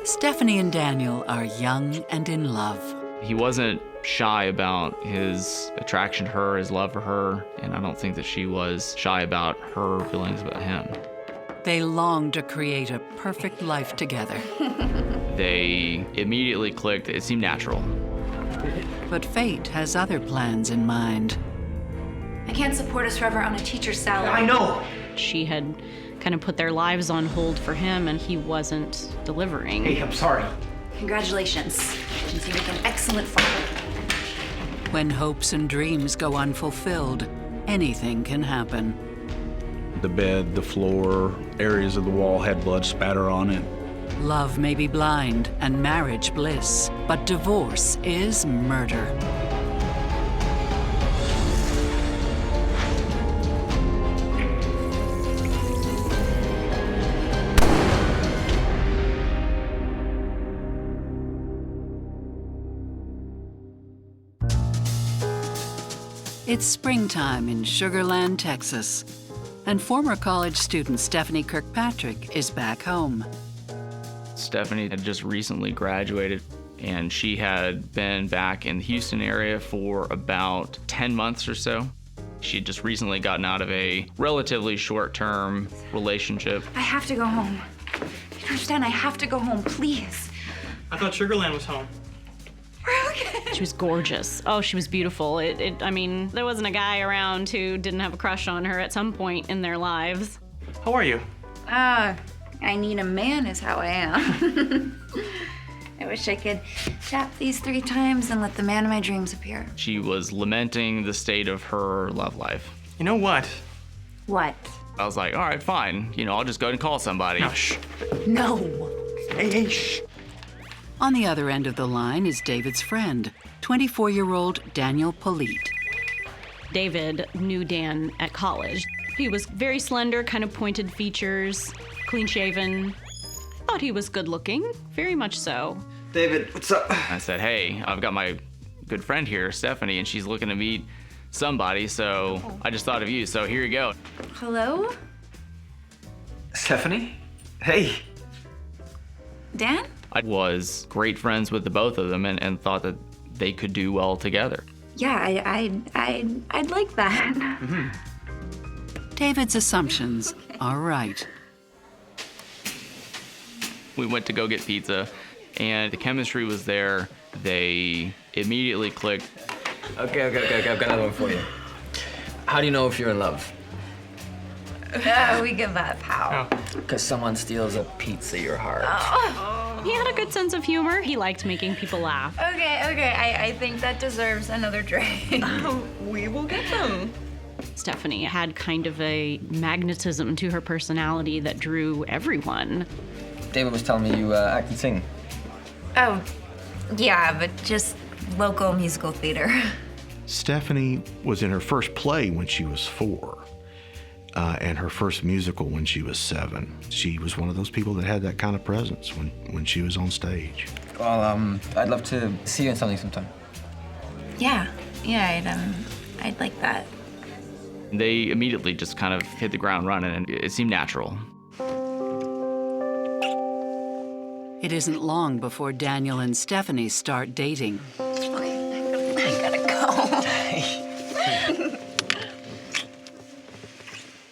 Stephanie and Daniel are young and in love. He wasn't shy about his attraction to her, his love for her, and I don't think that she was shy about her feelings about him. They long to create a perfect life together. They immediately clicked. It seemed natural. But fate has other plans in mind. I can't support us forever on a teacher's salary. I know. She had kind of put their lives on hold for him, and he wasn't delivering. Hey, I'm sorry. Congratulations. You seem like an excellent father. When hopes and dreams go unfulfilled, anything can happen. The bed, the floor, areas of the wall had blood spatter on it. Love may be blind and marriage bliss, but divorce is murder. It's springtime in Sugar Land, Texas, and former college student Stephanie Kirkpatrick is back home. Stephanie had just recently graduated, and she had been back in the Houston area for about 10 months or so. She had just recently gotten out of a relatively short-term relationship. I have to go home. You don't understand, I have to go home, please. I thought Sugarland was home. We're okay. She was gorgeous. Oh, she was beautiful. I mean, there wasn't a guy around who didn't have a crush on her at some point in their lives. How are you? I need a man is how I am. I wish I could tap these 3 times and let the man of my dreams appear. She was lamenting the state of her love life. You know what? What? I was like, all right, fine. I'll just go and call somebody. No, shh. No. Hey, shh. On the other end of the line is David's friend, 24-year-old Daniel Polite. David knew Dan at college. He was very slender, kind of pointed features, clean-shaven. Thought he was good-looking, very much so. David, what's up? I said, hey, I've got my good friend here, Stephanie, and she's looking to meet somebody, so I just thought of you, so here you go. Hello? Stephanie? Hey. Dan? I was great friends with the both of them and thought that they could do well together. Yeah, I'd like that. David's assumptions are right. We went to go get pizza, and the chemistry was there. They immediately clicked. Okay, I've got another one for you. How do you know if you're in love? We give that pow. Because someone steals a pizza your heart. He had a good sense of humor. He liked making people laugh. Okay, I think that deserves another drink. We will get them. Stephanie had kind of a magnetism to her personality that drew everyone. David was telling me you act and sing. Oh, yeah, but just local musical theater. Stephanie was in her first play when she was 4. And her first musical when she was 7. She was one of those people that had that kind of presence when she was on stage. Well, I'd love to see you in something sometime. Yeah, I'd like that. They immediately just kind of hit the ground running, and it seemed natural. It isn't long before Daniel and Stephanie start dating. I gotta go.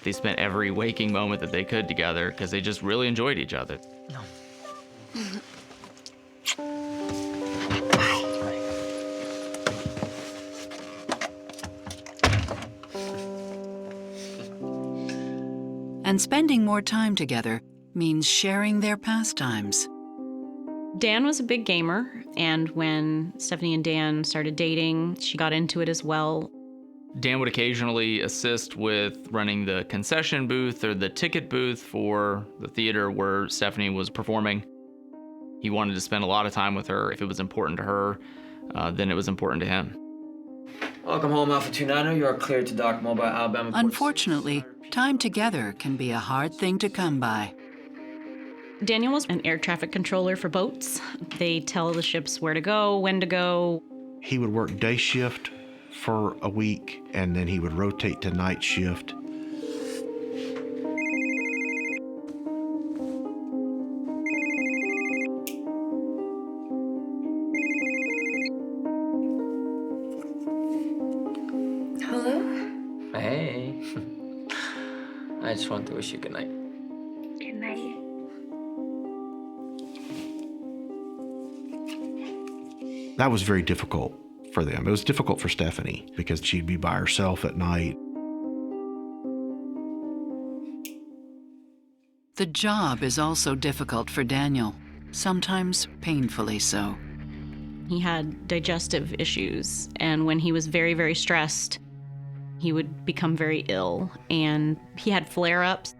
They spent every waking moment that they could together because they just really enjoyed each other. And spending more time together means sharing their pastimes. Dan was a big gamer, and when Stephanie and Dan started dating, she got into it as well. Dan would occasionally assist with running the concession booth or the ticket booth for the theater where Stephanie was performing. He wanted to spend a lot of time with her. If it was important to her, then it was important to him. Welcome home, Alpha 29. You are cleared to dock Mobile, Alabama. Unfortunately, time together can be a hard thing to come by. Daniel was an air traffic controller for boats. They tell the ships where to go, when to go. He would work day shift for a week, and then he would rotate to night shift. I just want to wish you good night. Good night. That was very difficult for them. It was difficult for Stephanie because she'd be by herself at night. The job is also difficult for Daniel, sometimes painfully so. He had digestive issues, and when he was very, very stressed, he would become very ill, and he had flare-ups.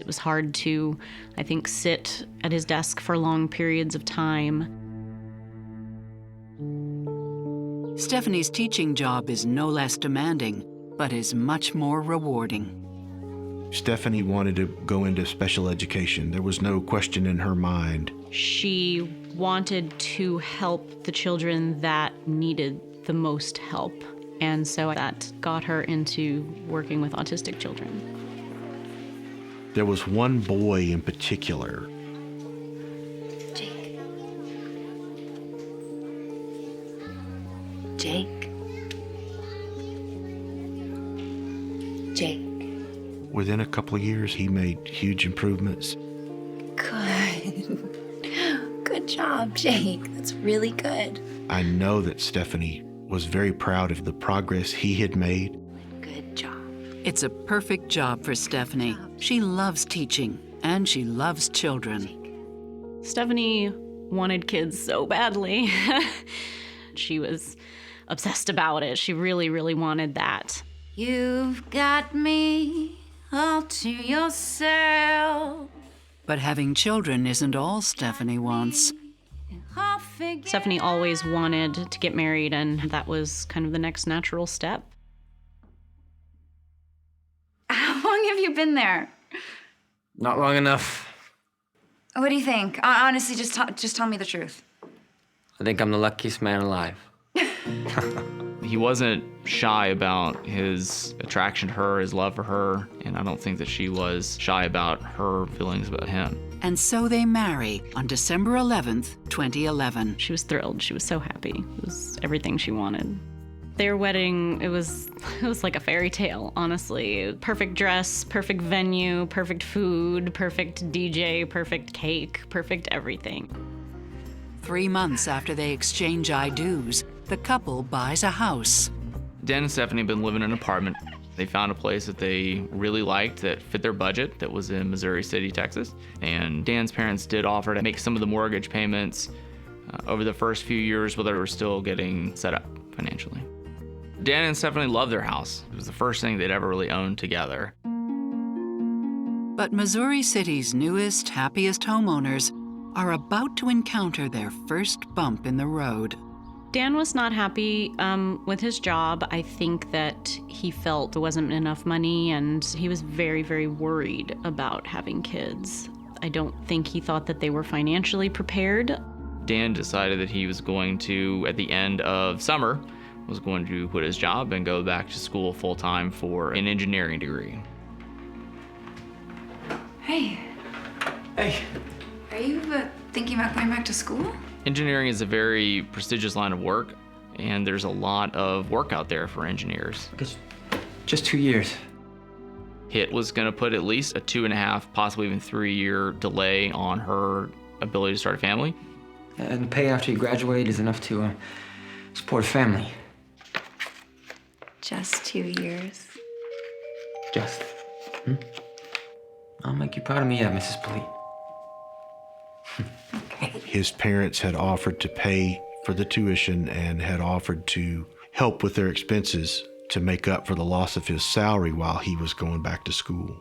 It was hard to, I think, sit at his desk for long periods of time. Stephanie's teaching job is no less demanding, but is much more rewarding. Stephanie wanted to go into special education. There was no question in her mind. She wanted to help the children that needed the most help, and so that got her into working with autistic children. There was one boy in particular. Jake. Jake. Jake. Within a couple of years, he made huge improvements. Good. Good job, Jake. That's really good. I know that Stephanie was very proud of the progress he had made. Good job. It's a perfect job for Stephanie. She loves teaching, and she loves children. Stephanie wanted kids so badly. She was obsessed about it. She really, really wanted that. You've got me all to yourself. But having children isn't all Stephanie wants. Stephanie always wanted to get married, and that was kind of the next natural step. How long have you been there? Not long enough. What do you think? Honestly, just tell me the truth. I think I'm the luckiest man alive. He wasn't shy about his attraction to her, his love for her, and I don't think that she was shy about her feelings about him. And so they marry on December 11th, 2011. She was thrilled. She was so happy. It was everything she wanted. Their wedding, it was like a fairy tale, honestly. Perfect dress, perfect venue, perfect food, perfect DJ, perfect cake, perfect everything. 3 months after they exchange I-do's, the couple buys a house. Dan and Stephanie had been living in an apartment. They found a place that they really liked that fit their budget that was in Missouri City, Texas. And Dan's parents did offer to make some of the mortgage payments over the first few years while they were still getting set up financially. Dan and Stephanie loved their house. It was the first thing they'd ever really owned together. But Missouri City's newest, happiest homeowners are about to encounter their first bump in the road. Dan was not happy with his job. I think that he felt there wasn't enough money, and he was very, very worried about having kids. I don't think he thought that they were financially prepared. Dan decided that he was going to, at the end of summer, was going to quit his job and go back to school full-time for an engineering degree. Hey. Hey. Are you thinking about going back to school? Engineering is a very prestigious line of work, and there's a lot of work out there for engineers. Just 2 years. HIT was going to put at least a 2.5, possibly even 3-year delay on her ability to start a family. And the pay after you graduate is enough to support a family. Just 2 years. Just. I'll make you proud of me yet, Mrs. Polite. His parents had offered to pay for the tuition and had offered to help with their expenses to make up for the loss of his salary while he was going back to school.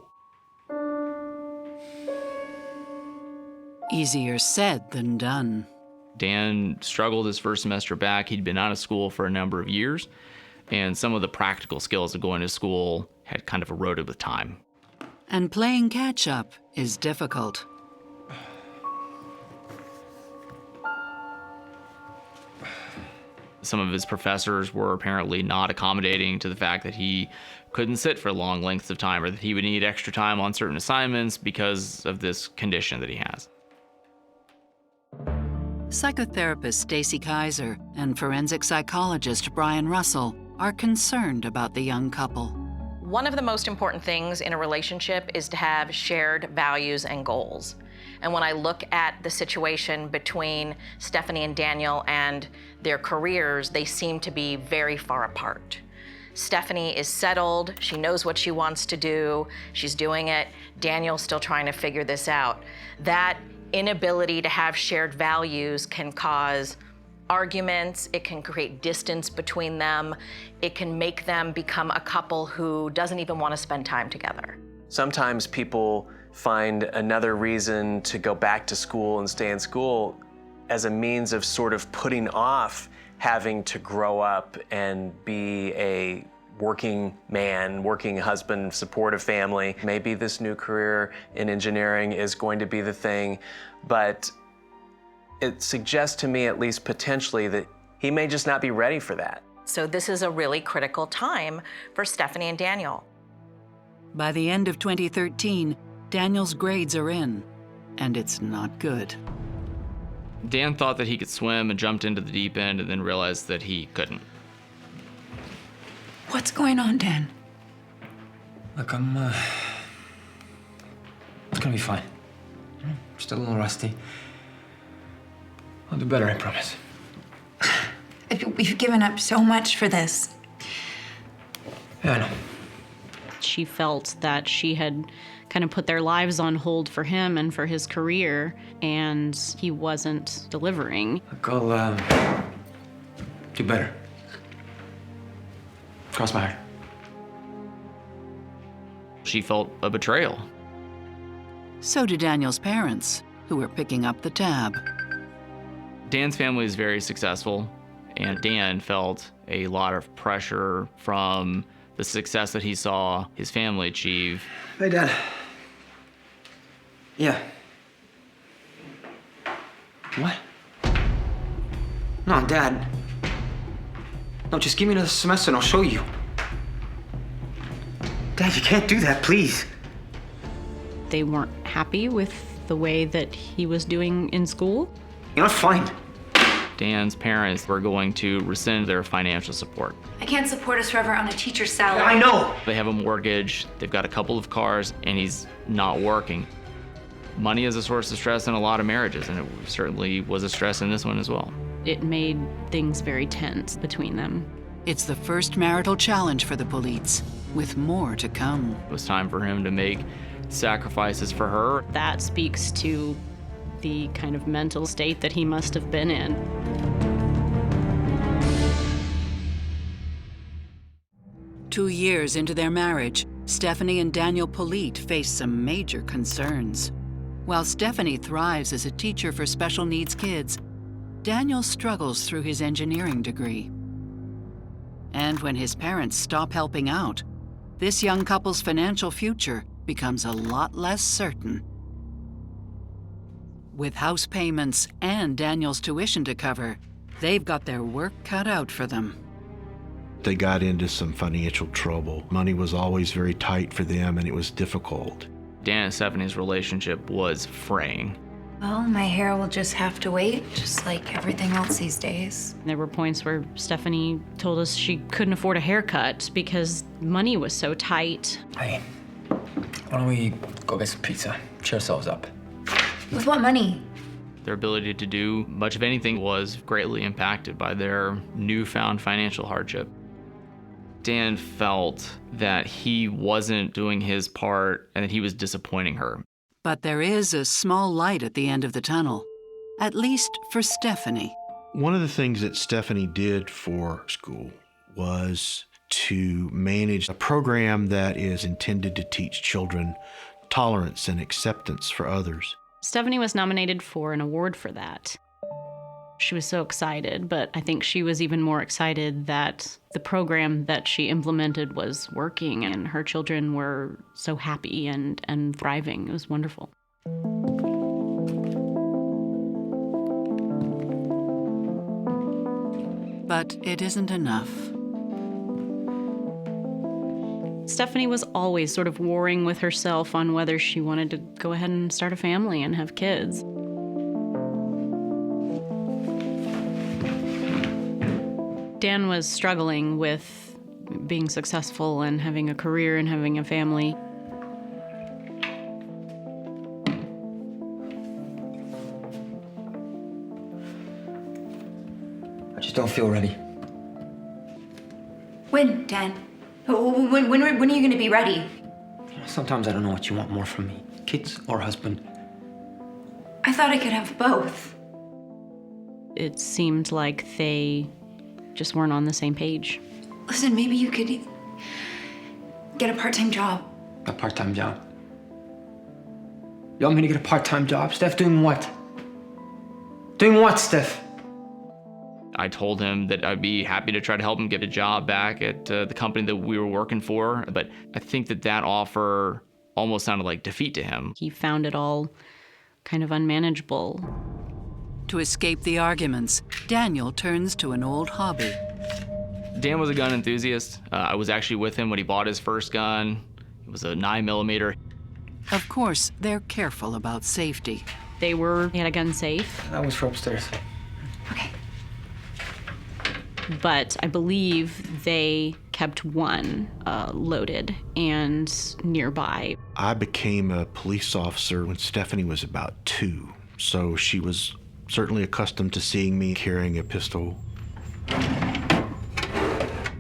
Easier said than done. Dan struggled his first semester back. He'd been out of school for a number of years, and some of the practical skills of going to school had kind of eroded with time. And playing catch-up is difficult. Some of his professors were apparently not accommodating to the fact that he couldn't sit for long lengths of time, or that he would need extra time on certain assignments because of this condition that he has. Psychotherapist Stacy Kaiser and forensic psychologist Brian Russell are concerned about the young couple. One of the most important things in a relationship is to have shared values and goals. And when I look at the situation between Stephanie and Daniel and their careers, they seem to be very far apart. Stephanie is settled, she knows what she wants to do, she's doing it. Daniel's still trying to figure this out. That inability to have shared values can cause arguments, it can create distance between them, it can make them become a couple who doesn't even want to spend time together. Sometimes people find another reason to go back to school and stay in school as a means of sort of putting off having to grow up and be a working man, working husband, support a family. Maybe this new career in engineering is going to be the thing, but it suggests to me, at least potentially, that he may just not be ready for that. So this is a really critical time for Stephanie and Daniel. By the end of 2013, Daniel's grades are in, and it's not good. Dan thought that he could swim and jumped into the deep end and then realized that he couldn't. What's going on, Dan? Look, it's gonna be fine. Still a little rusty. I'll do better, I promise. We've given up so much for this. Yeah, I know. She felt that she had kind of put their lives on hold for him and for his career, and he wasn't delivering. Look, I'll do better. Cross my heart. She felt a betrayal. So do Daniel's parents, who were picking up the tab. Dan's family is very successful, and Dan felt a lot of pressure from the success that he saw his family achieve. Hey, Dad. Yeah. What? No, Dad. No, just give me another semester and I'll show you. Dad, you can't do that, please. They weren't happy with the way that he was doing in school. You know, fine. Dan's parents were going to rescind their financial support. I can't support us forever on a teacher's salary. I know. They have a mortgage, they've got a couple of cars, and he's not working. Money is a source of stress in a lot of marriages, and it certainly was a stress in this one as well. It made things very tense between them. It's the first marital challenge for the Polites, with more to come. It was time for him to make sacrifices for her. That speaks to the kind of mental state that he must have been in. Two years into their marriage, Stephanie and Daniel Polite face some major concerns. While Stephanie thrives as a teacher for special needs kids, Daniel struggles through his engineering degree. And when his parents stop helping out, this young couple's financial future becomes a lot less certain. With house payments and Daniel's tuition to cover, they've got their work cut out for them. They got into some financial trouble. Money was always very tight for them, and it was difficult. Dan and Stephanie's relationship was fraying. Well, my hair will just have to wait, just like everything else these days. There were points where Stephanie told us she couldn't afford a haircut because money was so tight. Hey, why don't we go get some pizza? Cheer ourselves up. With what money? Their ability to do much of anything was greatly impacted by their newfound financial hardship. Dan felt that he wasn't doing his part and that he was disappointing her. But there is a small light at the end of the tunnel, at least for Stephanie. One of the things that Stephanie did for school was to manage a program that is intended to teach children tolerance and acceptance for others. Stephanie was nominated for an award for that. She was so excited, but I think she was even more excited that the program that she implemented was working and her children were so happy and thriving. It was wonderful. But it isn't enough. Stephanie was always sort of warring with herself on whether she wanted to go ahead and start a family and have kids. Dan was struggling with being successful and having a career and having a family. I just don't feel ready. When, Dan? When are you gonna be ready? Sometimes I don't know what you want more from me, kids or husband. I thought I could have both. It seemed like they just weren't on the same page. Listen, maybe you could get a part-time job. A part-time job? You want me to get a part-time job? Steph, doing what? Doing what, Steph? I told him that I'd be happy to try to help him get a job back at the company that we were working for, but I think that offer almost sounded like defeat to him. He found it all kind of unmanageable. To escape the arguments, Daniel turns to an old hobby. Dan was a gun enthusiast. I was actually with him when he bought his first gun. It was a 9mm. Of course, they're careful about safety. They had a gun safe. That was for upstairs. Okay. But I believe they kept one loaded and nearby. I became a police officer when Stephanie was about 2, so she was certainly accustomed to seeing me carrying a pistol.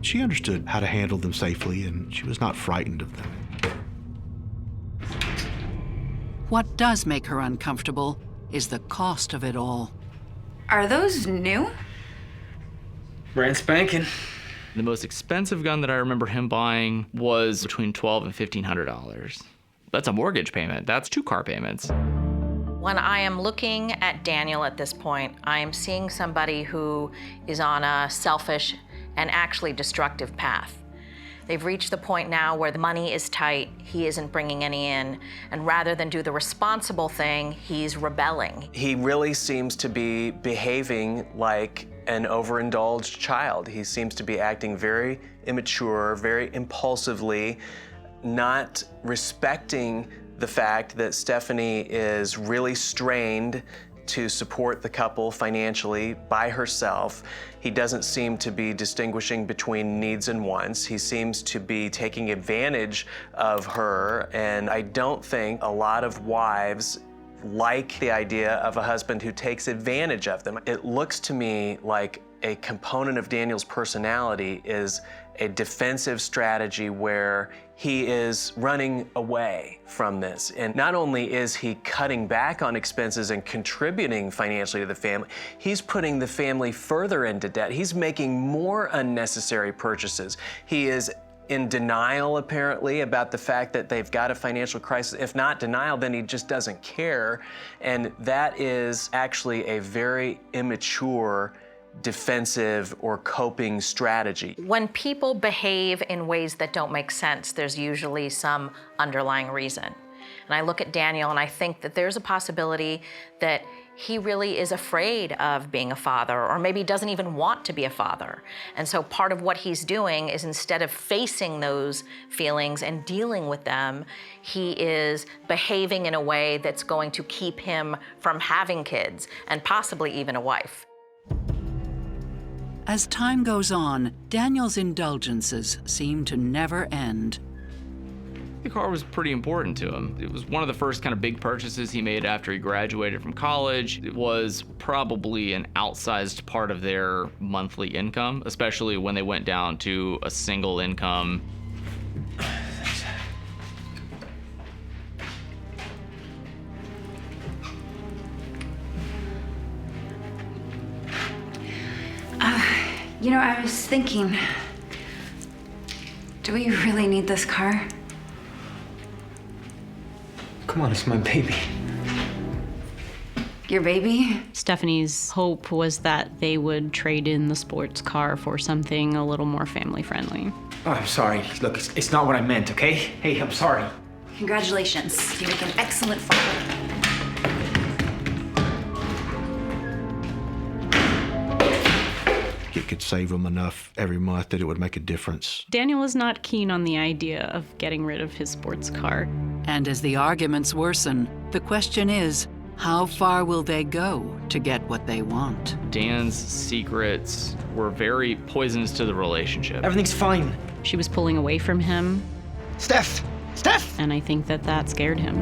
She understood how to handle them safely, and she was not frightened of them. What does make her uncomfortable is the cost of it all. Are those new? Brand spanking. The most expensive gun that I remember him buying was between $1,200 and $1,500. That's a mortgage payment. That's 2 car payments. When I am looking at Daniel at this point, I am seeing somebody who is on a selfish and actually destructive path. They've reached the point now where the money is tight, he isn't bringing any in, and rather than do the responsible thing, he's rebelling. He really seems to be behaving like an overindulged child. He seems to be acting very immature, very impulsively, not respecting the fact that Stephanie is really strained to support the couple financially by herself. He doesn't seem to be distinguishing between needs and wants. He seems to be taking advantage of her, and I don't think a lot of wives like the idea of a husband who takes advantage of them. It looks to me like a component of Daniel's personality is a defensive strategy where he is running away from this. And not only is he cutting back on expenses and contributing financially to the family, he's putting the family further into debt. He's making more unnecessary purchases. He is in denial, apparently, about the fact that they've got a financial crisis. If not denial, then he just doesn't care. And that is actually a very immature defensive or coping strategy. When people behave in ways that don't make sense, there's usually some underlying reason. And I look at Daniel and I think that there's a possibility that he really is afraid of being a father, or maybe doesn't even want to be a father. And so part of what he's doing is, instead of facing those feelings and dealing with them, he is behaving in a way that's going to keep him from having kids and possibly even a wife. As time goes on, Daniel's indulgences seem to never end. The car was pretty important to him. It was one of the first kind of big purchases he made after he graduated from college. It was probably an outsized part of their monthly income, especially when they went down to a single income. You know, I was thinking, do we really need this car? Come on, it's my baby. Your baby? Stephanie's hope was that they would trade in the sports car for something a little more family-friendly. Oh, I'm sorry. Look, it's not what I meant, okay? Hey, I'm sorry. Congratulations. You make an excellent father. It could save him enough every month that it would make a difference. Daniel was not keen on the idea of getting rid of his sports car. And as the arguments worsen, the question is, How far will they go to get what they want? Dan's secrets were very poisonous to the relationship. Everything's fine. She was pulling away from him, Steph! Steph! and I think that that scared him.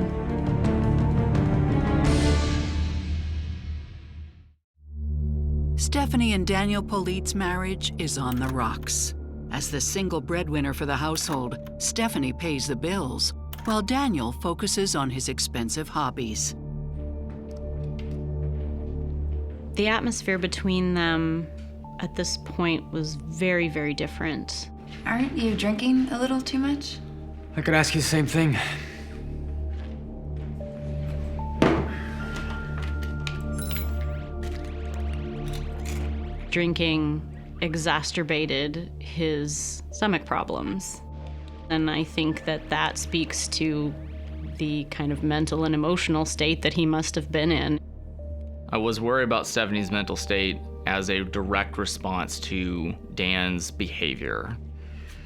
Stephanie and Daniel Polite's marriage is on the rocks. As the single breadwinner for the household, Stephanie pays the bills, while Daniel focuses on his expensive hobbies. The atmosphere between them at this point was very, very different. Aren't you drinking a little too much? I could ask you the same thing. Drinking exacerbated his stomach problems. And I think that that speaks to the kind of mental and emotional state that he must have been in. I was worried about Stephanie's mental state as a direct response to Dan's behavior.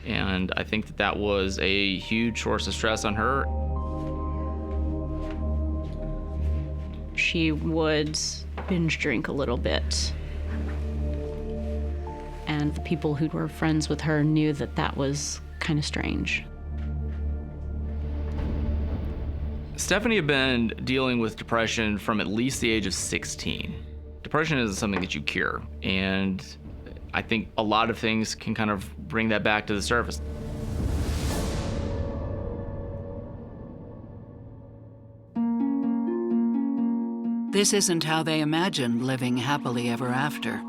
And I think that that was a huge source of stress on her. She would binge drink a little bit. And the people who were friends with her knew that that was kind of strange. Stephanie had been dealing with depression from at least the age of 16. Depression isn't something that you cure, and I think a lot of things can kind of bring that back to the surface. This isn't how they imagined living happily ever after.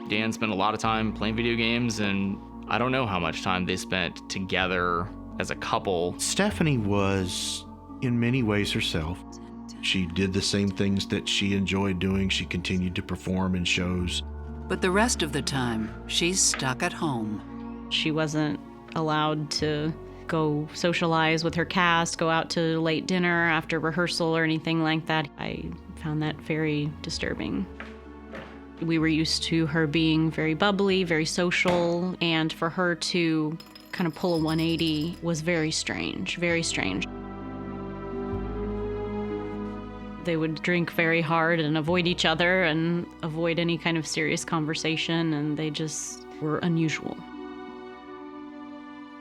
Dan spent a lot of time playing video games, and I don't know how much time they spent together as a couple. Stephanie was, in many ways, herself. She did the same things that she enjoyed doing. She continued to perform in shows. But the rest of the time, she's stuck at home. She wasn't allowed to go socialize with her cast, go out to late dinner after rehearsal or anything like that. I found that very disturbing. We were used to her being very bubbly, very social, and for her to kind of pull a 180 was very strange, very strange. They would drink very hard and avoid each other and avoid any kind of serious conversation, and they just were unusual.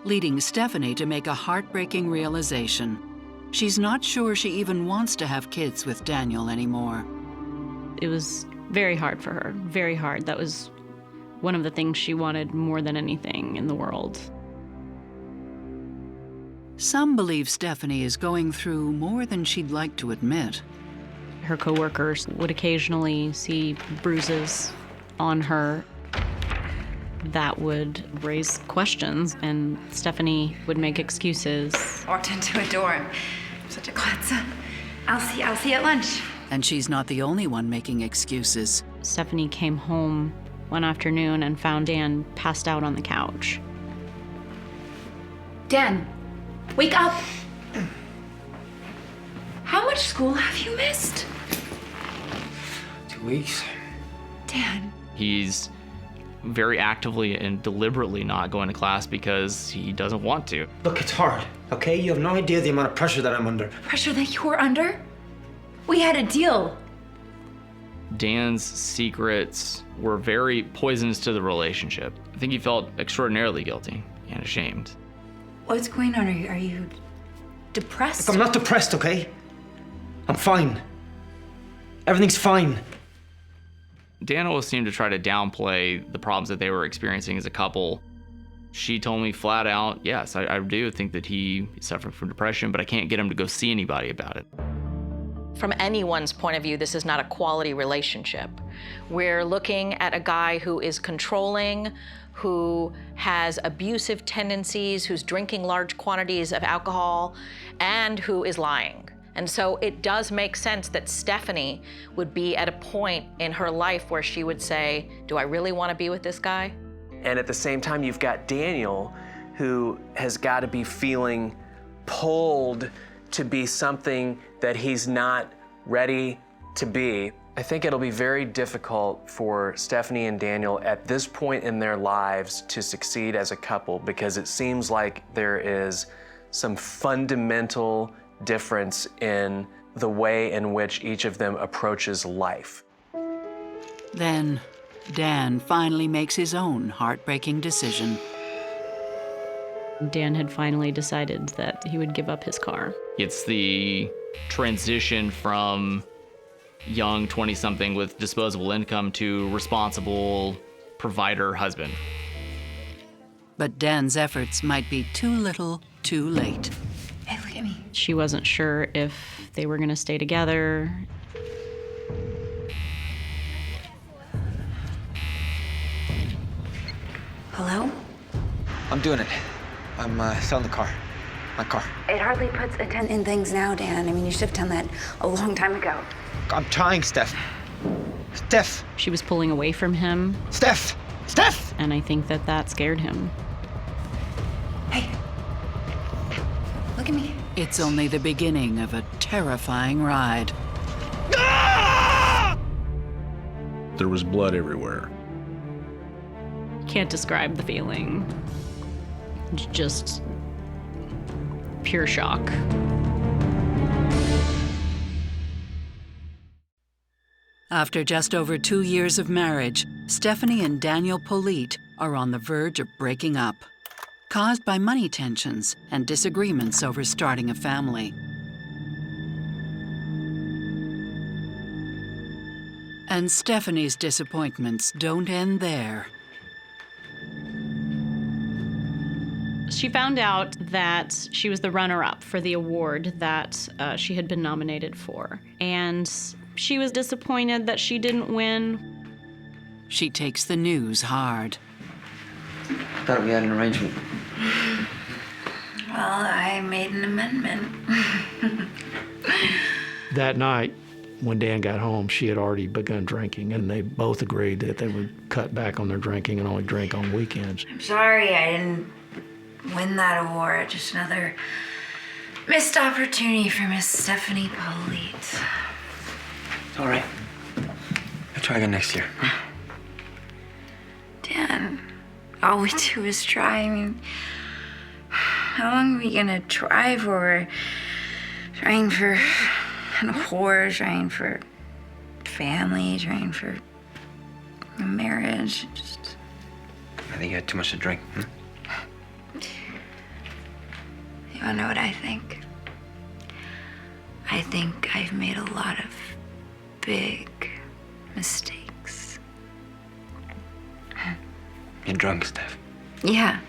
Leading Stephanie to make a heartbreaking realization. She's not sure she even wants to have kids with Daniel anymore. It was very hard for her, very hard. That was one of the things she wanted more than anything in the world. Some believe Stephanie is going through more than she'd like to admit. Her coworkers would occasionally see bruises on her that would raise questions, and Stephanie would make excuses. Walked into a door. I'm such a klutz. I'll see you at lunch. And she's not the only one making excuses. Stephanie came home one afternoon and found Dan passed out on the couch. Dan, wake up! How much school have you missed? 2 weeks. Dan. He's very actively and deliberately not going to class because he doesn't want to. Look, it's hard, okay? You have no idea the amount of pressure that I'm under. Pressure that you're under? We had a deal. Dan's secrets were very poisonous to the relationship. I think he felt extraordinarily guilty and ashamed. What's going on? Are you depressed? Look, I'm not depressed, okay? I'm fine. Everything's fine. Dan always seemed to try to downplay the problems that they were experiencing as a couple. She told me flat out, yes, I do think that he is suffering from depression, but I can't get him to go see anybody about it. From anyone's point of view, this is not a quality relationship. We're looking at a guy who is controlling, who has abusive tendencies, who's drinking large quantities of alcohol, and who is lying. And so it does make sense that Stephanie would be at a point in her life where she would say, do I really want to be with this guy? And at the same time, you've got Daniel, who has got to be feeling pulled to be something that he's not ready to be. I think it'll be very difficult for Stephanie and Daniel at this point in their lives to succeed as a couple, because it seems like there is some fundamental difference in the way in which each of them approaches life. Then, Dan finally makes his own heartbreaking decision. Dan had finally decided that he would give up his car. It's the transition from young 20-something with disposable income to responsible provider husband. But Dan's efforts might be too little, too late. Hey, look at me. She wasn't sure if they were going to stay together. Hello? I'm doing it. I'm selling the car. My car. It hardly puts a dent in things now, Dan. I mean, you should have done that a long time ago. I'm trying, Steph. Steph! She was pulling away from him. Steph! Steph! And I think that scared him. Hey. Look at me. It's only the beginning of a terrifying ride. There was blood everywhere. Can't describe the feeling. Just pure shock. After just over 2 years of marriage, Stephanie and Daniel Polite are on the verge of breaking up, caused by money tensions and disagreements over starting a family. And Stephanie's disappointments don't end there. She found out that she was the runner-up for the award that she had been nominated for. And she was disappointed that she didn't win. She takes the news hard. Thought we had an arrangement. Well, I made an amendment. That night, when Dan got home, she had already begun drinking, and they both agreed that they would cut back on their drinking and only drink on weekends. I'm sorry I didn't win that award. Just another missed opportunity for Miss Stephanie Polite. It's all right. I'll try again next year. Dan, all we do is try. I mean, how long are we gonna try for? We're trying for an award, trying for family, trying for a marriage. Just... I think you had too much to drink. You wanna know what I think? I think I've made a lot of big mistakes. You're drunk, Steph. Yeah.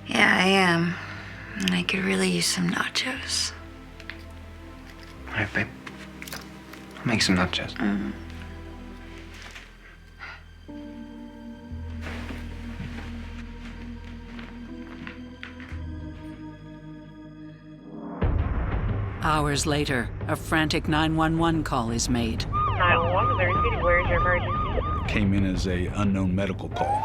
Yeah, I am. And I could really use some nachos. All right, babe. I'll make some nachos. Hours later, a frantic 911 call is made. 911, Missouri City, where is your emergency? Came in as a unknown medical call.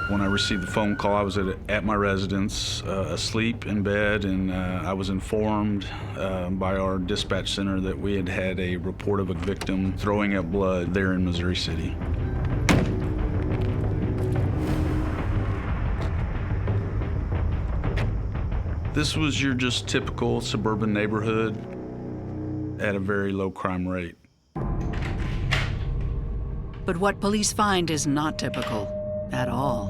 When I received the phone call, I was at my residence, asleep in bed, and I was informed by our dispatch center that we had had a report of a victim throwing up blood there in Missouri City. This was your just typical suburban neighborhood at a very low crime rate. But what police find is not typical at all.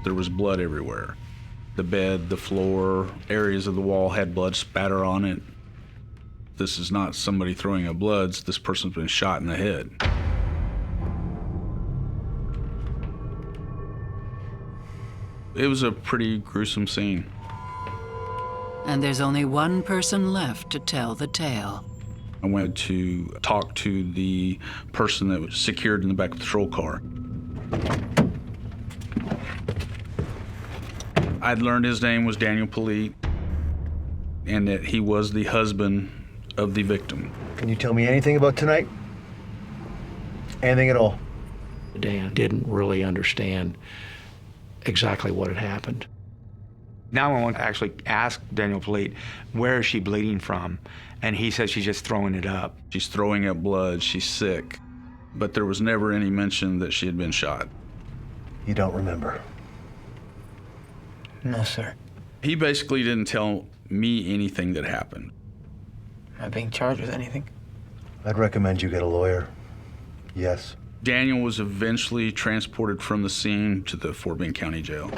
There was blood everywhere. The bed, the floor, areas of the wall had blood spatter on it. This is not somebody throwing up blood. This person's been shot in the head. It was a pretty gruesome scene. And there's only one person left to tell the tale. I went to talk to the person that was secured in the back of the patrol car. I'd learned his name was Daniel Polite and that he was the husband of the victim. Can you tell me anything about tonight? Anything at all? Dan didn't really understand exactly what had happened. Now I want to actually ask Daniel Polite, where is she bleeding from? And he says she's just throwing it up. She's throwing up blood, she's sick. but there was never any mention that she had been shot. You don't remember? No, sir. He basically didn't tell me anything that happened. Am I being charged with anything? I'd recommend you get a lawyer. Yes. Daniel was eventually transported from the scene to the Fort Bend County Jail.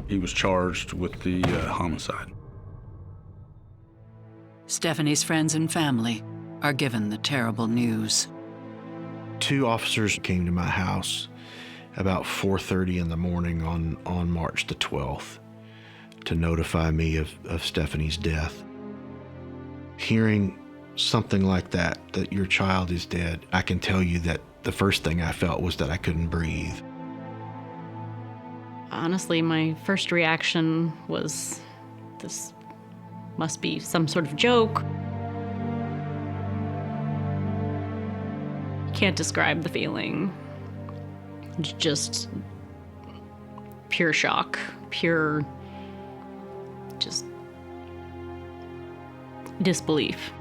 He was charged with the homicide. Stephanie's friends and family are given the terrible news. 2 officers came to my house about 4:30 in the morning on March the 12th to notify me of Stephanie's death. Hearing something like that your child is dead, I can tell you that the first thing I felt was that I couldn't breathe. Honestly, my first reaction was, this must be some sort of joke. Can't describe the feeling. Just pure shock, pure just disbelief.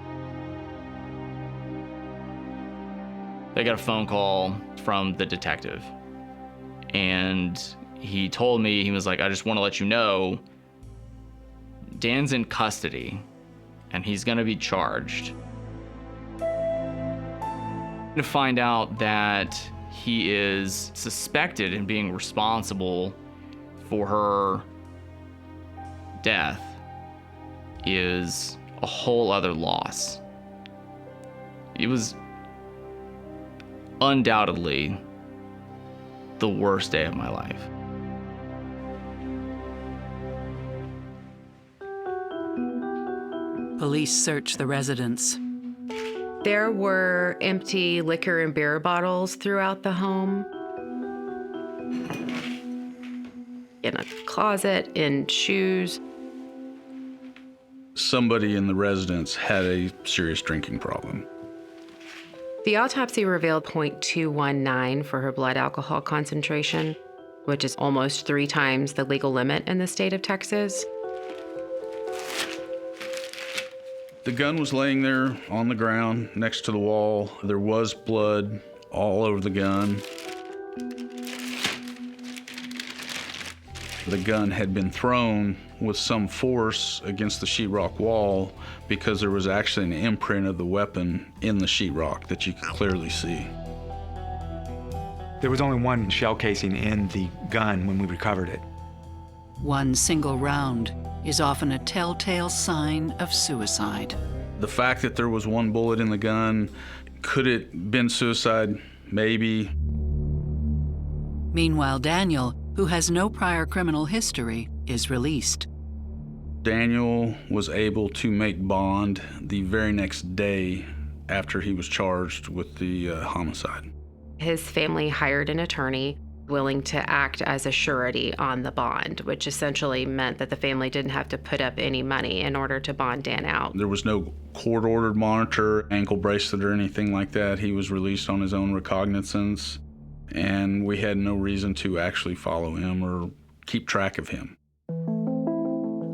I got a phone call from the detective, and he told me, he was like, I just want to let you know, Dan's in custody, and he's gonna be charged. To find out that he is suspected in being responsible for her death is a whole other loss. It was undoubtedly the worst day of my life. Police search the residence. There were empty liquor and beer bottles throughout the home. In a closet, in shoes. Somebody in the residence had a serious drinking problem. The autopsy revealed 0.219 for her blood alcohol concentration, which is almost 3 times the legal limit in the state of Texas. The gun was laying there on the ground next to the wall. There was blood all over the gun. The gun had been thrown with some force against the sheetrock wall because there was actually an imprint of the weapon in the sheetrock that you could clearly see. There was only 1 shell casing in the gun when we recovered it. One single round is often a telltale sign of suicide. The fact that there was 1 bullet in the gun, could it been suicide? Maybe. Meanwhile, Daniel, who has no prior criminal history, is released. Daniel was able to make bond the very next day after he was charged with the homicide. His family hired an attorney willing to act as a surety on the bond, which essentially meant that the family didn't have to put up any money in order to bond Dan out. There was no court-ordered monitor, ankle bracelet, or anything like that. He was released on his own recognizance, and we had no reason to actually follow him or keep track of him.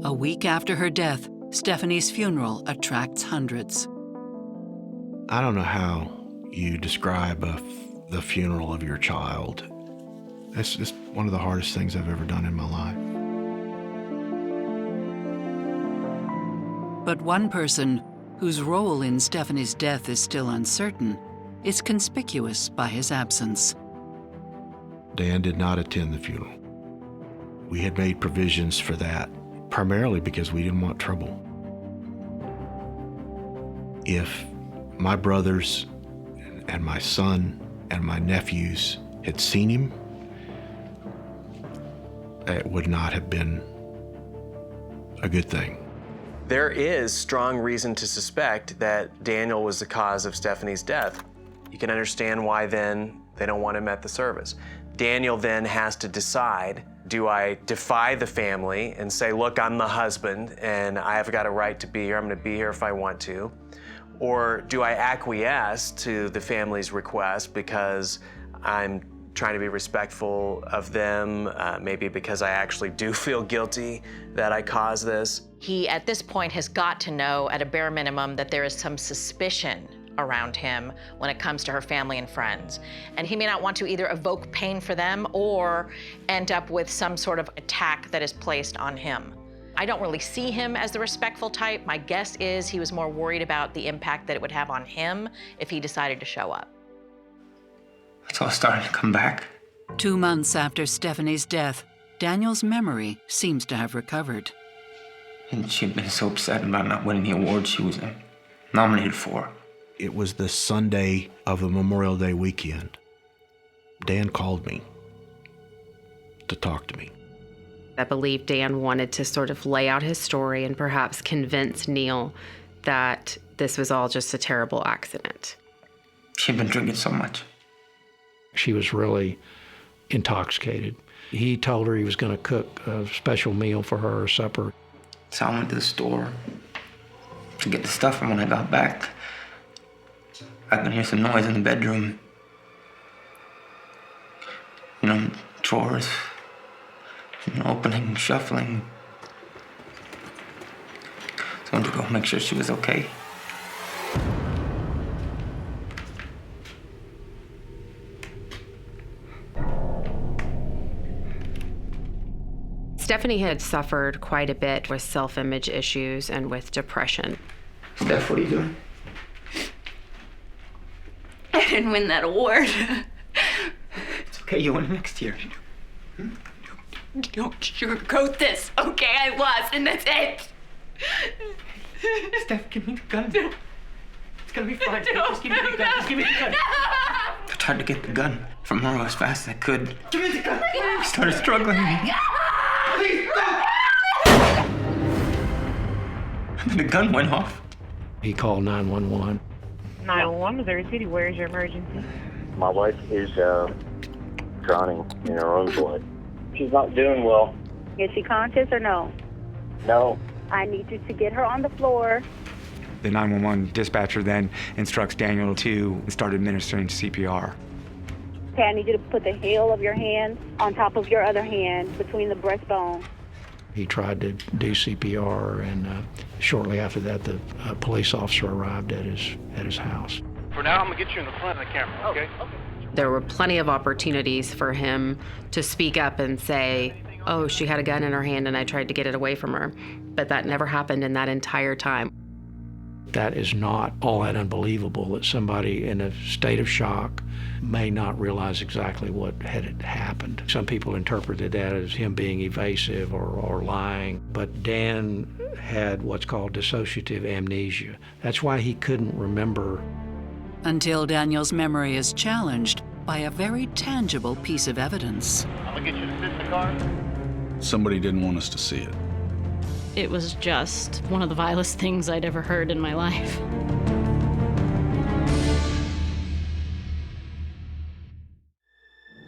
A week after her death, Stephanie's funeral attracts hundreds. I don't know how you describe the funeral of your child. It's just one of the hardest things I've ever done in my life. But one person whose role in Stephanie's death is still uncertain is conspicuous by his absence. Dan did not attend the funeral. We had made provisions for that, primarily because we didn't want trouble. If my brothers and my son and my nephews had seen him, it would not have been a good thing. There is strong reason to suspect that Daniel was the cause of Stephanie's death. You can understand why then they don't want him at the service. Daniel then has to decide, do I defy the family and say, look, I'm the husband and I've got a right to be here, I'm gonna be here if I want to? Or do I acquiesce to the family's request because I'm trying to be respectful of them, maybe because I actually do feel guilty that I caused this? He, at this point, has got to know, at a bare minimum, that there is some suspicion around him when it comes to her family and friends. And he may not want to either evoke pain for them or end up with some sort of attack that is placed on him. I don't really see him as the respectful type. My guess is he was more worried about the impact that it would have on him if he decided to show up. It's all starting to come back. 2 months after Stephanie's death, Daniel's memory seems to have recovered. And she'd been so upset about not winning the award she was nominated for. It was the Sunday of the Memorial Day weekend. Dan called me to talk to me. I believe Dan wanted to sort of lay out his story and perhaps convince Neil that this was all just a terrible accident. She'd been drinking so much. She was really intoxicated. He told her he was going to cook a special meal for her supper. So I went to the store to get the stuff, and when I got back, I could hear some noise in the bedroom. You know, drawers, opening, shuffling. So I went to go make sure she was okay. Stephanie had suffered quite a bit with self-image issues and with depression. Steph, what are you doing? I didn't win that award. It's okay, you win next year. Don't sugarcoat this, okay? I lost, and that's it. Steph, give me the gun. It's gonna be fine. No. Just give me the gun. Just give me the gun. No. I tried to get the gun from her as fast as I could. Give me the gun. I started struggling. Please, don't. And then the gun went off. He called 911. 911, Missouri City, where is your emergency? My wife is drowning in her own blood. She's not doing well. Is she conscious or no? No. I need you to get her on the floor. The 911 dispatcher then instructs Daniel to start administering CPR. Okay, I need you to put the heel of your hand on top of your other hand between the breastbone. He tried to do CPR, and shortly after that, the police officer arrived at his house. For now, I'm gonna get you in the front of the camera, okay? There were plenty of opportunities for him to speak up and say, oh, she had a gun in her hand and I tried to get it away from her. But that never happened in that entire time. That is not all that unbelievable that somebody in a state of shock may not realize exactly what had happened. Some people interpreted that as him being evasive or lying, but Dan had what's called dissociative amnesia. That's why he couldn't remember. Until Daniel's memory is challenged by a very tangible piece of evidence. I'm gonna get you to sit in the car. Somebody didn't want us to see it. It was just one of the vilest things I'd ever heard in my life.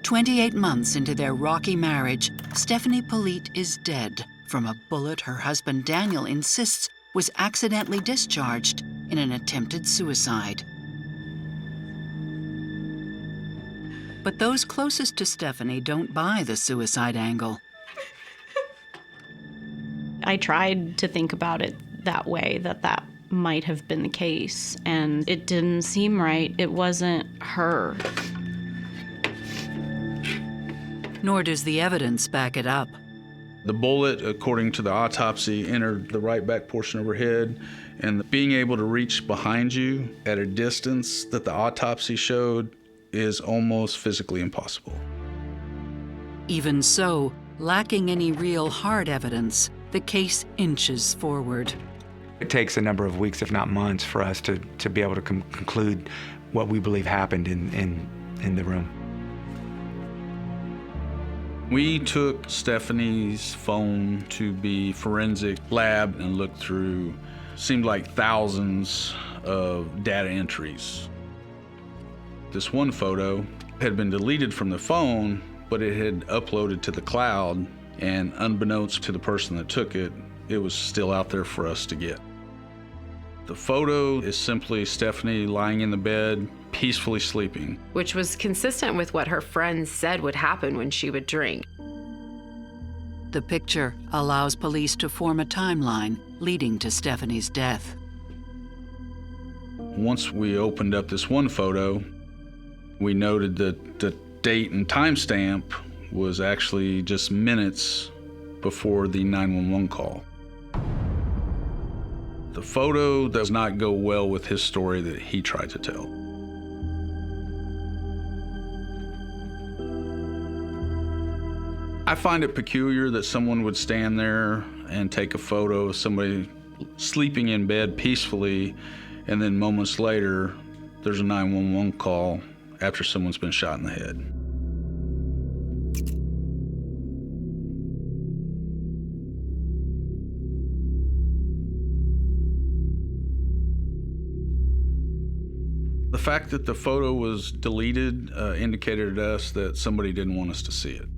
"28 months into their rocky marriage, Stephanie Polite is dead from a bullet her husband Daniel insists was accidentally discharged in an attempted suicide. But those closest to Stephanie don't buy the suicide angle. I tried to think about it that way, that might have been the case, and it didn't seem right. It wasn't her. Nor does the evidence back it up. The bullet, according to the autopsy, entered the right back portion of her head, and being able to reach behind you at a distance that the autopsy showed is almost physically impossible. Even so, lacking any real hard evidence, the case inches forward. It takes a number of weeks, if not months, for us to be able to conclude what we believe happened in the room. We took Stephanie's phone to the forensic lab and looked through, seemed like thousands of data entries. This one photo had been deleted from the phone, but it had uploaded to the cloud, and unbeknownst to the person that took it, it was still out there for us to get. The photo is simply Stephanie lying in the bed, peacefully sleeping. Which was consistent with what her friends said would happen when she would drink. The picture allows police to form a timeline leading to Stephanie's death. Once we opened up this one photo, we noted that the date and timestamp was actually just minutes before the 911 call. The photo does not go well with his story that he tried to tell. I find it peculiar that someone would stand there and take a photo of somebody sleeping in bed peacefully, and then moments later, there's a 911 call after someone's been shot in the head. The fact that the photo was deleted indicated to us that somebody didn't want us to see it.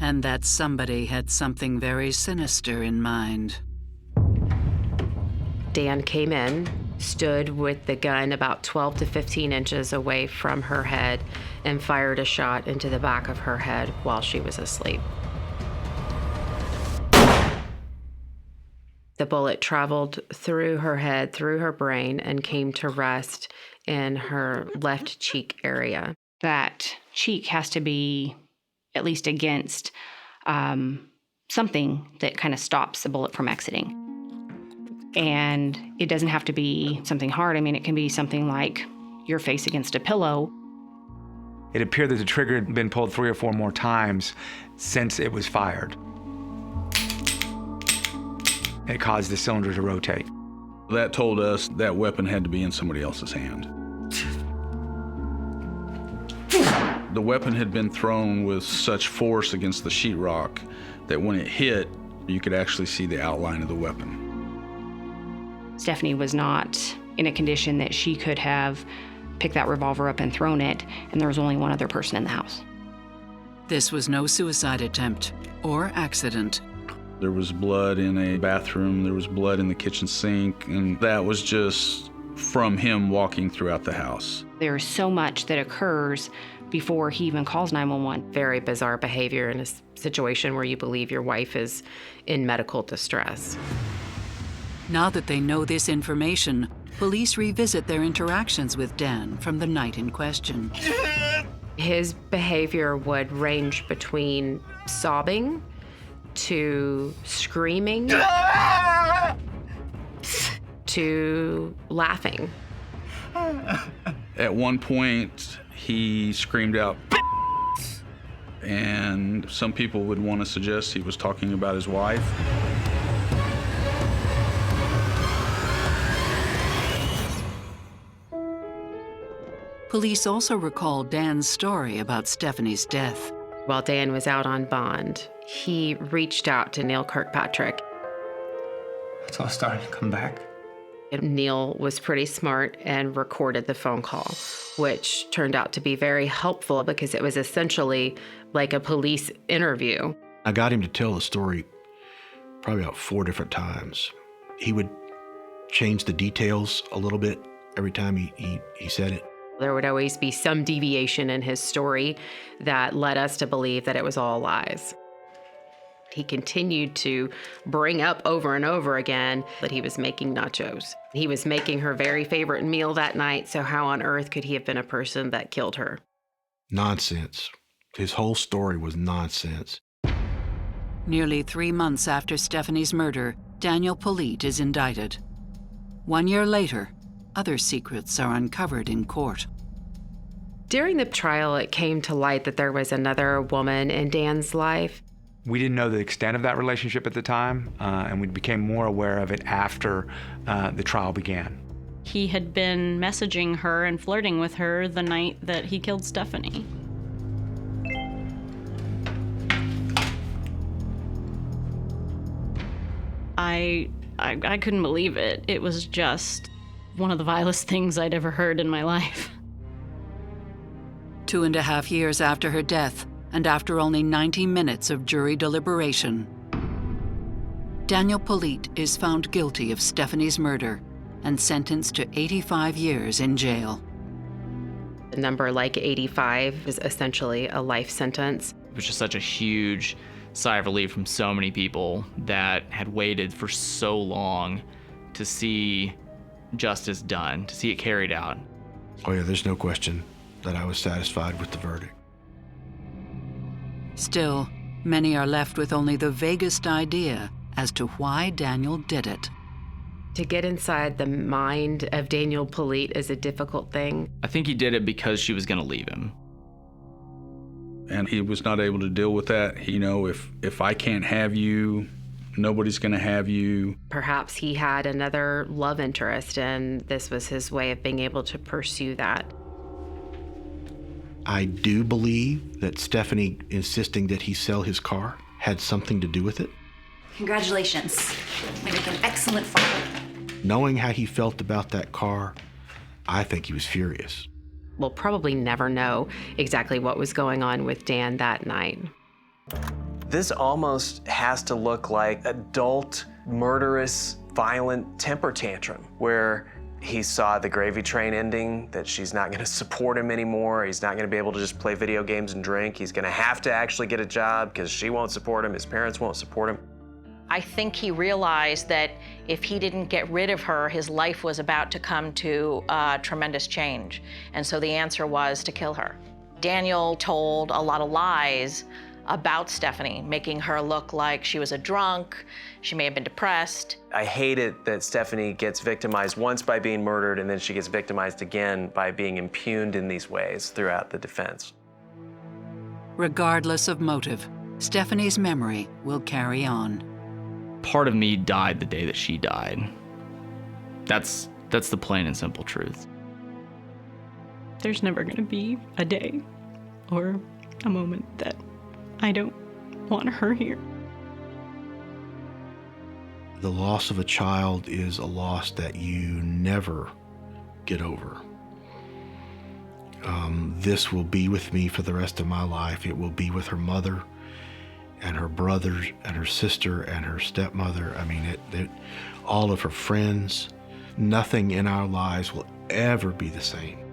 And that somebody had something very sinister in mind. Dan came in, stood with the gun about 12 to 15 inches away from her head, and fired a shot into the back of her head while she was asleep. The bullet traveled through her head, through her brain, and came to rest in her left cheek area. That cheek has to be at least against something that kind of stops the bullet from exiting. And it doesn't have to be something hard. I mean, it can be something like your face against a pillow. It appeared that the trigger had been pulled 3 or 4 more times since it was fired. It caused the cylinder to rotate. That told us that weapon had to be in somebody else's hand. The weapon had been thrown with such force against the sheetrock that when it hit, you could actually see the outline of the weapon. Stephanie was not in a condition that she could have picked that revolver up and thrown it, and there was only one other person in the house. This was no suicide attempt or accident. There was blood in a bathroom, there was blood in the kitchen sink, and that was just from him walking throughout the house. There's so much that occurs before he even calls 911. Very bizarre behavior in a situation where you believe your wife is in medical distress. Now that they know this information, police revisit their interactions with Dan from the night in question. His behavior would range between sobbing to screaming to laughing. At one point, he screamed out, and some people would want to suggest he was talking about his wife. Police also recall Dan's story about Stephanie's death. While Dan was out on bond, he reached out to Neil Kirkpatrick. It's all starting to come back. And Neil was pretty smart and recorded the phone call, which turned out to be very helpful because it was essentially like a police interview. I got him to tell the story probably about 4 different times. He would change the details a little bit every time he said it. There would always be some deviation in his story that led us to believe that it was all lies. He continued to bring up over and over again that he was making nachos. He was making her very favorite meal that night, so how on earth could he have been a person that killed her? Nonsense. His whole story was nonsense. Nearly 3 months after Stephanie's murder, Daniel Polite is indicted. 1 year later, other secrets are uncovered in court. During the trial, it came to light that there was another woman in Dan's life. We didn't know the extent of that relationship at the time, and we became more aware of it after the trial began. He had been messaging her and flirting with her the night that he killed Stephanie. I couldn't believe it. It was just one of the vilest things I'd ever heard in my life. 2.5 years after her death, and after only 90 minutes of jury deliberation, Daniel Polite is found guilty of Stephanie's murder and sentenced to 85 years in jail. A number like 85 is essentially a life sentence. It was just such a huge sigh of relief from so many people that had waited for so long to see justice done, to see it carried out. Oh yeah, there's no question that I was satisfied with the verdict. Still, many are left with only the vaguest idea as to why Daniel did it. To get inside the mind of Daniel Polite is a difficult thing. I think he did it because she was going to leave him. And he was not able to deal with that. You know, if I can't have you, nobody's going to have you. Perhaps he had another love interest, and this was his way of being able to pursue that. I do believe that Stephanie insisting that he sell his car had something to do with it. Congratulations. You make an excellent father. Knowing how he felt about that car, I think he was furious. We'll probably never know exactly what was going on with Dan that night. This almost has to look like adult, murderous, violent temper tantrum, where he saw the gravy train ending, that she's not going to support him anymore. He's not going to be able to just play video games and drink. He's going to have to actually get a job because she won't support him, his parents won't support him. I think he realized that if he didn't get rid of her, his life was about to come to tremendous change. And so the answer was to kill her. Daniel told a lot of lies about Stephanie, making her look like she was a drunk, she may have been depressed. I hate it that Stephanie gets victimized once by being murdered, and then she gets victimized again by being impugned in these ways throughout the defense. Regardless of motive, Stephanie's memory will carry on. Part of me died the day that she died. That's the plain and simple truth. There's never going to be a day or a moment that I don't want her here. The loss of a child is a loss that you never get over. This will be with me for the rest of my life. It will be with her mother and her brothers and her sister and her stepmother. I mean, all of her friends. Nothing in our lives will ever be the same.